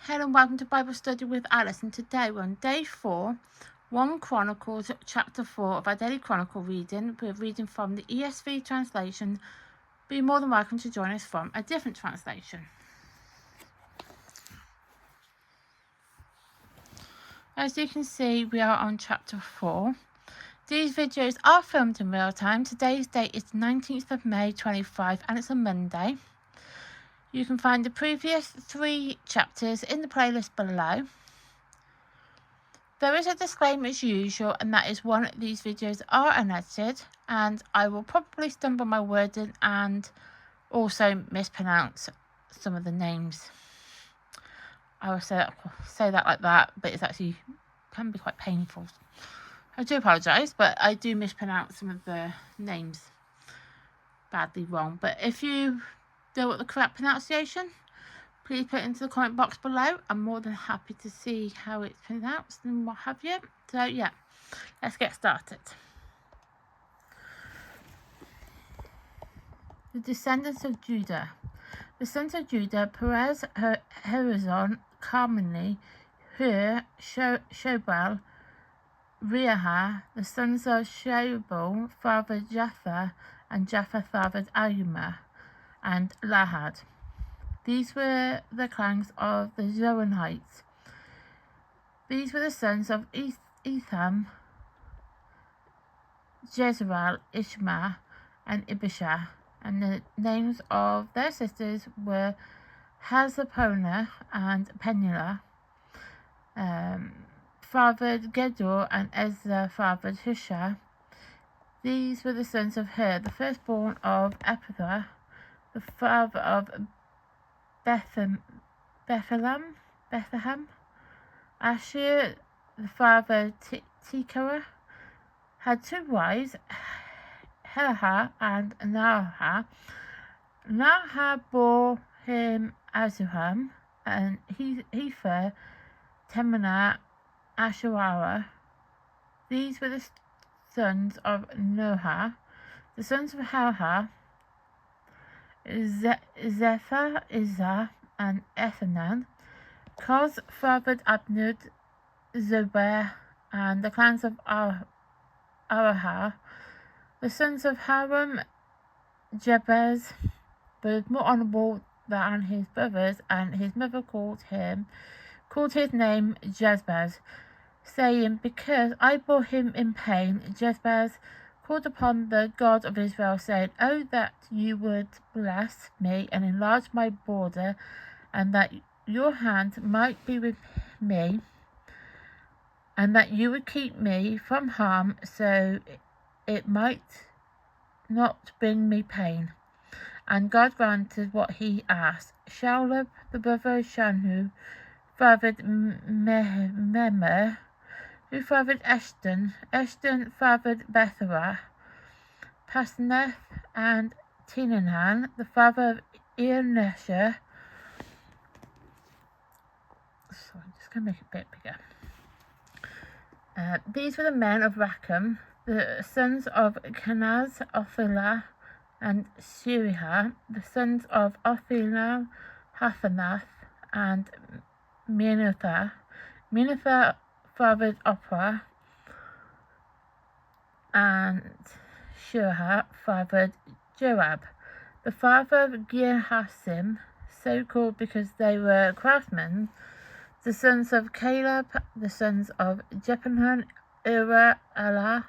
Hello and welcome to Bible Study with Alice, and today we're on day 4, 1 Chronicles Chapter 4 of our daily Chronicle reading. We're reading from the ESV translation, but you're more than welcome to join us from a different translation. As you can see, we are on Chapter 4. These videos are filmed in real time. Today's date is 19th of May 25 and it's a Monday. You can find the previous 3 chapters in the playlist below. There is a disclaimer as usual, and that is one, these videos are unedited and I will probably stumble my wording and also mispronounce some of the names. I will say that like that, but it's actually can be quite painful. I do apologise, but I do mispronounce some of the names badly wrong. But if you know what the correct pronunciation, please put it into the comment box below. I'm more than happy to see how it's pronounced and what have you. So yeah, let's get started. The descendants of Judah. The sons of Judah: Perez, Hezron, Carmeli, Hur, Shobal, Reaha. The sons of Shobal fathered Japha, and Japha fathered Ahumah and Lahad. These were the clans of the Zoanites. These were the sons of Etham, Jezreel, Ishma, and Ibishah. And the names of their sisters were Hazapona and Penuel. Fathered Gedor, and Ezra fathered Hushah. These were the sons of Hur, the firstborn of Epithah, the father of Bethlehem. Ashur, the father of Tekoa, had 2 wives, Helaha and Naaha. Naaha bore him Azuham, and Hefer, Temanah, Asherah. These were the sons of Noah. The sons of Halha: Zephyr, Izzah, and Ethanan. Koz fathered Abnud, Zober, and the clans of Arahah. The sons of Haram: Jabez, but more honourable than his brothers, and his mother called his name Jezbez, saying, because I bore him in pain. Jezbez called upon the God of Israel, saying, Oh, that you would bless me and enlarge my border, and that your hand might be with me, and that you would keep me from harm, so it might not bring me pain. And God granted what he asked. Shalab, the brother of Shanhu, fathered Memer, who fathered Eshton. Eshton fathered Betherah, Pasneth, and Tinanan, the father of Eonesha. So I'm just going to make it a bit bigger. These were the men of Rachem, the sons of Kenaz, Othila, and Shiriha. The sons of Othila, Hathanath, and Minutha. Minutha fathered Oprah, and Shurha fathered Joab. The father of Gehasim, so called because they were craftsmen. The sons of Caleb, the sons of Jephunneh, Ira, Elah,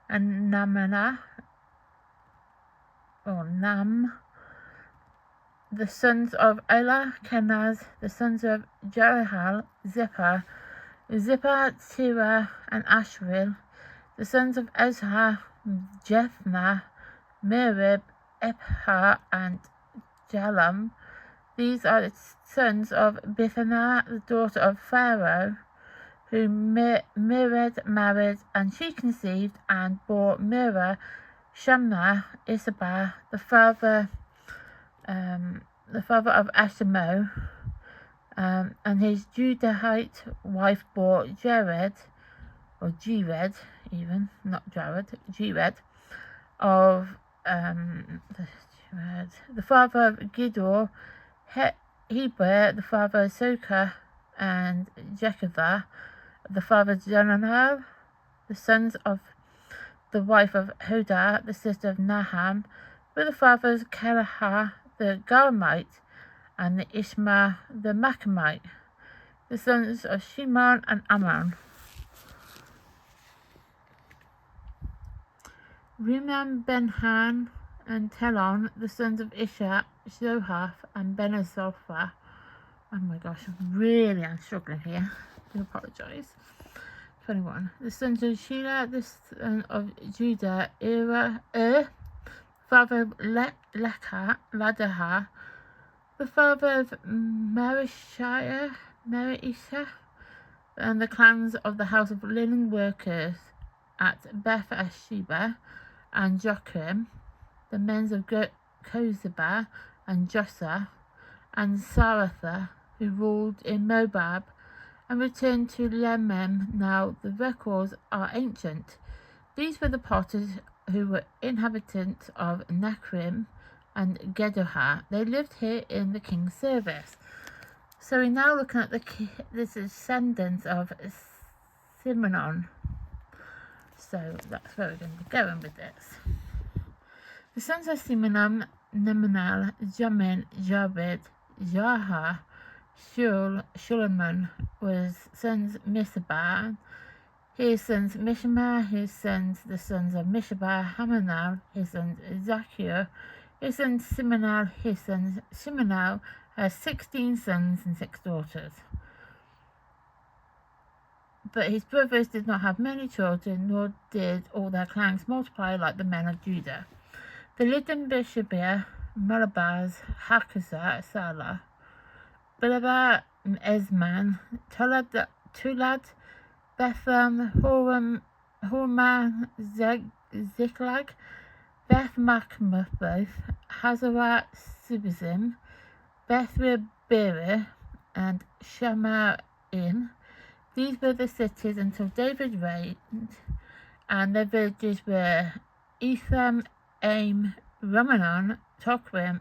and Namana, or Nam. The sons of Elah, Kenaz. The sons of Jerahal, Zippah, Tira, and Ashril. The sons of Ezra, Jephthah, Merib, Ephah, and Jalam. These are the sons of Bithanah, the daughter of Pharaoh, whom Mered married, and she conceived and bore Mira, Shamma, Isabah, the father of Ashimo, and his Judahite wife bore Jared, or Jered even, not Jared, Jered, of the father of Gidor, Heber, the father of Soka, and Jechavah, the father of Jonadab, the sons of the wife of Hodah, the sister of Naham, were the fathers of Kelahah the Garmite, and the Ishma the Machamite, the sons of Shimon and Ammon. Rimam Ben-Han and Telon, the sons of Isha, Shohath, and Ben-Azopha. Oh my gosh, I'm struggling here. I do apologise. 21. The sons of Shelah, the son of Judah, father of Ladahah, the father of Marishah, and the clans of the house of linen workers at Beth Asheba, and Joachim, the men of Kozeba and Jossa, and Saratha, who ruled in Moab, and returned to Lemem. Now the records are ancient. These were the potters who were inhabitants of Nechrim and Gedoha. They lived here in the king's service. So we're now looking at the descendants of Simeon. So that's where we're going to be going with this. The sons of Simeon, Nemanel, Jamin, Jabed, Jaha, Shulamon was sons Misabah, his sons Mishma, his sons the sons of Mishabah, Hamanal, his sons Zachir, his son Simonal, his son Simonal has 16 sons and 6 daughters. But his brothers did not have many children, nor did all their clans multiply like the men of Judah. They lived in Beersheba, Malabaz, Hakazah, Salah, Bilabah, Esman, Tulad, Bethlehem, Hormah, Ziklag, Beth Machmath, Hazarah, Sibizim, Beth Rebirah, and Shamaim. These were the cities until David reigned, and their villages were Etham, Aim, Ramanon, Tokrim,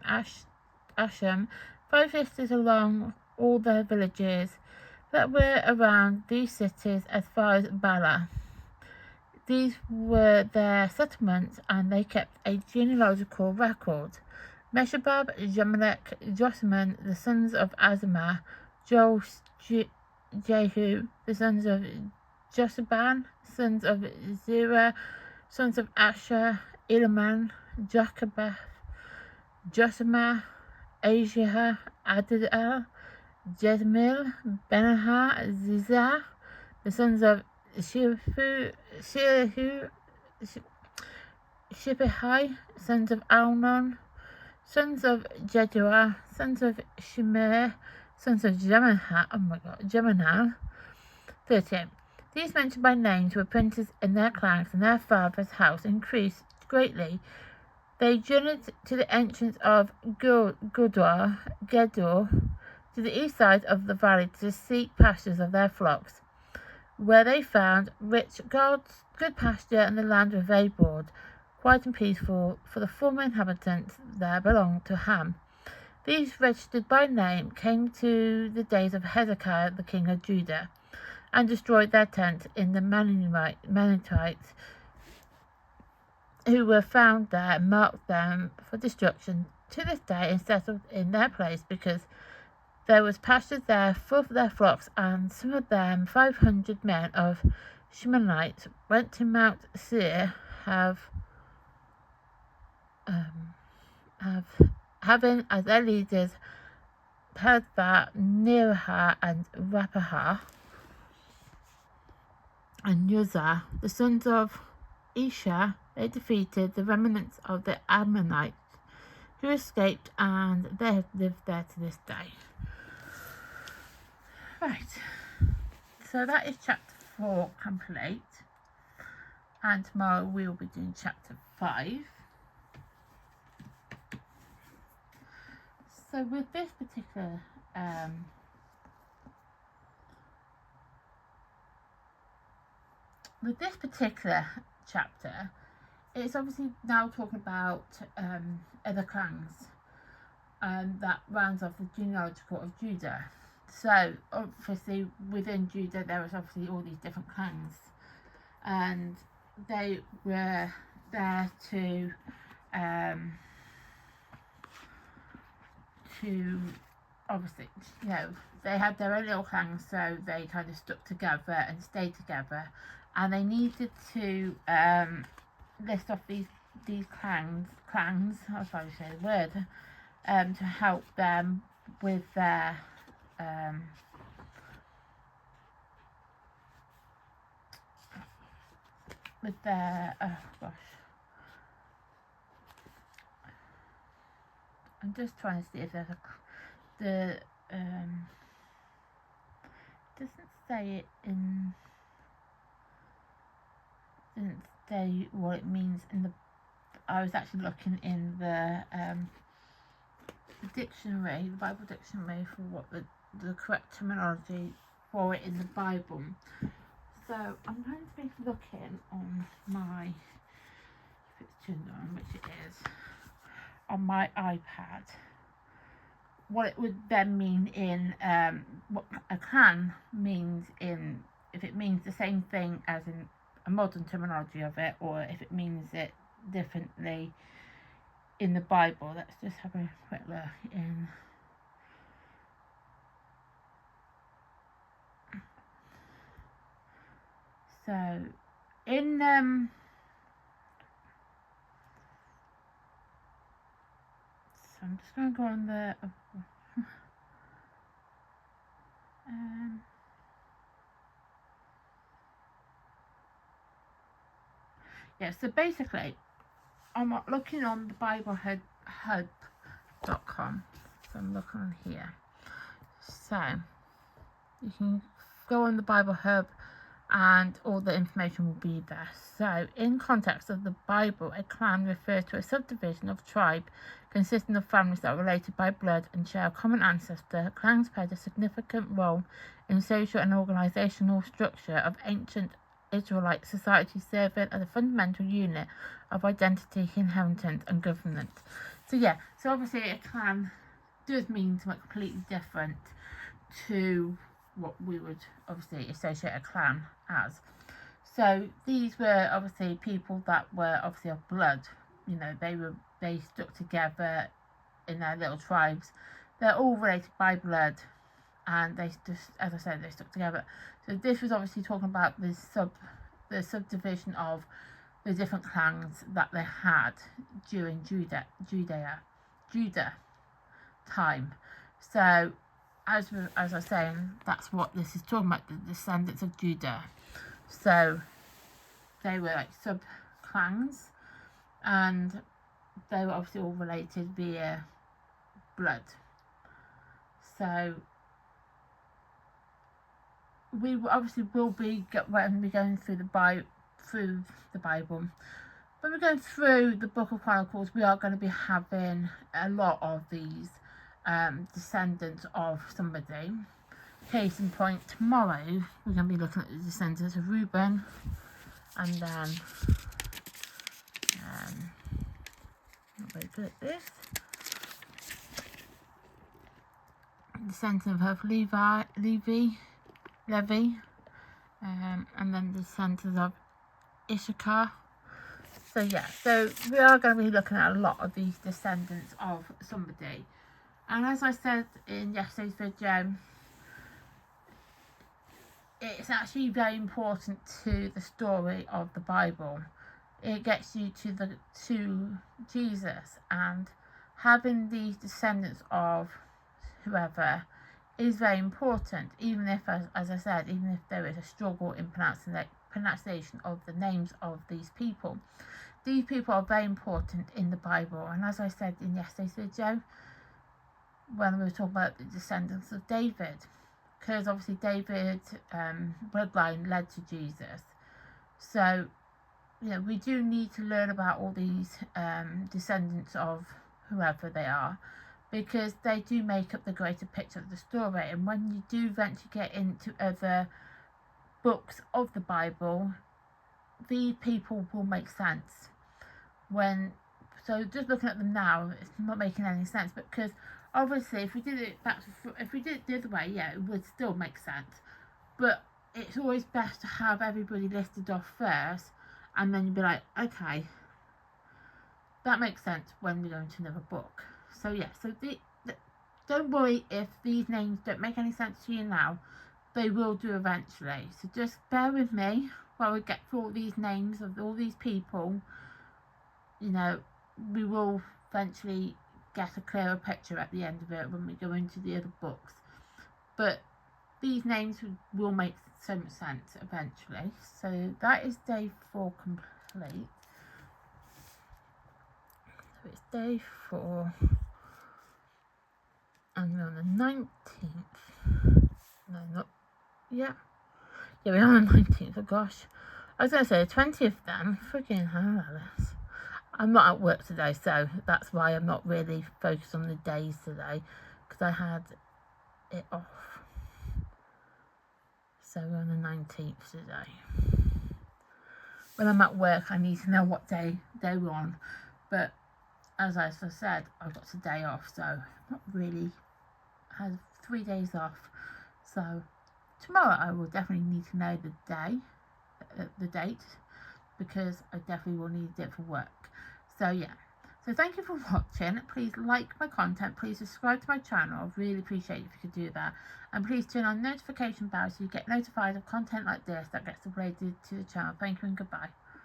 Asham, 5 vistas along all the villages that were around these cities as far as Bala. These were their settlements, and they kept a genealogical record. Meshabab, Jamelech, Josaman, the sons of Azamah, Jehu, the sons of Josaban, sons of Zerah, sons of Asher, Ilaman, Jochebeth, Josamah, Ajah, Adal, Jezmil, Benahah, Zizah, the sons of Shibahai, sons of Alnon, sons of Jeduah, sons of Shemer, sons of Jemanah. 13. These mentioned by names were princes in their clans, and their father's house increased greatly. They journeyed to the entrance of Gedor, to the east side of the valley, to seek pastures of their flocks, where they found rich good pasture, and the land was very broad, quiet and peaceful, for the former inhabitants there belonged to Ham. These, registered by name, came to the days of Hezekiah, the king of Judah, and destroyed their tents in the Mennonites, who were found there, and marked them for destruction to this day, and settled in their place, because there was pasture there for their flocks. And some of them, 500 men of Shemonites, went to Mount Seir, having as their leaders Pedva, Nerah, and Rapahah, and Uzzah, the sons of Isha. They defeated the remnants of the Ammonites who escaped, and they have lived there to this day. Right, so that is chapter 4 complete, and tomorrow we will be doing chapter 5. So with this particular chapter, it's obviously now talking about other clans, that rounds off the genealogical of Judah. So obviously within Judah there was obviously all these different clans, and they were there to obviously, they had their own little clans, so they kind of stuck together and stayed together, and they needed to list off these clans, I'll probably say the word, to help them with their oh gosh, I'm just trying to see if there's doesn't say it in, didn't say what it means in the, I was actually looking in the dictionary, the Bible dictionary, for what the correct terminology for it in the Bible. So I'm going to be looking on my, if it's turned on, which it is, on my iPad, what it would then mean in, what a clan means in, if it means the same thing as in a modern terminology of it, or if it means it differently in the Bible. Let's just have a quick look in. So in so I'm just going to go on the yeah, so basically I'm looking on the BibleHub.com, so I'm looking on here. So you can go on the Bible Hub and all the information will be there. So in context of the Bible, a clan refers to a subdivision of tribe consisting of families that are related by blood and share a common ancestor. Clans played a significant role in social and organizational structure of ancient Israelite society, serving as a fundamental unit of identity, inheritance and governance. So yeah, so obviously a clan does mean something completely different to what we would obviously associate a clan as. So these were obviously people that were obviously of blood. They stuck together in their little tribes. They're all related by blood, and they just, as I said, they stuck together. So this was obviously talking about the subdivision of the different clans that they had during Judah time. So as I was saying, that's what this is talking about, the descendants of Judah. So they were like sub clans, and they were obviously all related via blood. So we obviously will be when we're going through the Bible. When we're going through the Book of Chronicles, we are going to be having a lot of these descendants of somebody. Case in point, tomorrow we're going to be looking at the descendants of Reuben, and then not very good at this. Descendants of Levi, and then the descendants of Issachar. So yeah, so we are going to be looking at a lot of these descendants of somebody. And as I said in yesterday's video, it's actually very important to the story of the Bible. It gets you to Jesus, and having these descendants of whoever is very important, even if, as I said, even if there is a struggle in pronunciation of the names of these people. These people are very important in the Bible, and as I said in yesterday's video, when we were talking about the descendants of David, because obviously David's bloodline led to Jesus. So, we do need to learn about all these descendants of whoever they are, because they do make up the greater picture of the story. And when you do eventually get into other books of the Bible, these people will make sense. So just looking at them now, it's not making any sense, because Obviously, if we did it the other way, yeah, it would still make sense. But it's always best to have everybody listed off first, and then you'd be like, okay, that makes sense when we go into another book. So yeah, so don't worry if these names don't make any sense to you now. They will do eventually. So just bear with me while we get through all these names of all these people. You know, we will eventually get a clearer picture at the end of it when we go into the other books. But these names will make so much sense eventually. So that is day 4 complete. So it's day 4. And we're on the 19th. No, not. Yeah, we're on the 19th. Oh gosh. I was going to say the 20th then. Freaking hell, Alice. I'm not at work today, so that's why I'm not really focused on the days today, because I had it off. So we're on the 19th today. When I'm at work, I need to know what day we're on. But as I said, I've got today off, so not really. I had 3 days off. So tomorrow I will definitely need to know the date, because I definitely will need it for work. So yeah, so thank you for watching. Please like my content, please subscribe to my channel. I really appreciate it if you could do that, and please turn on notification bell so you get notified of content like this that gets uploaded to the channel. Thank you and goodbye.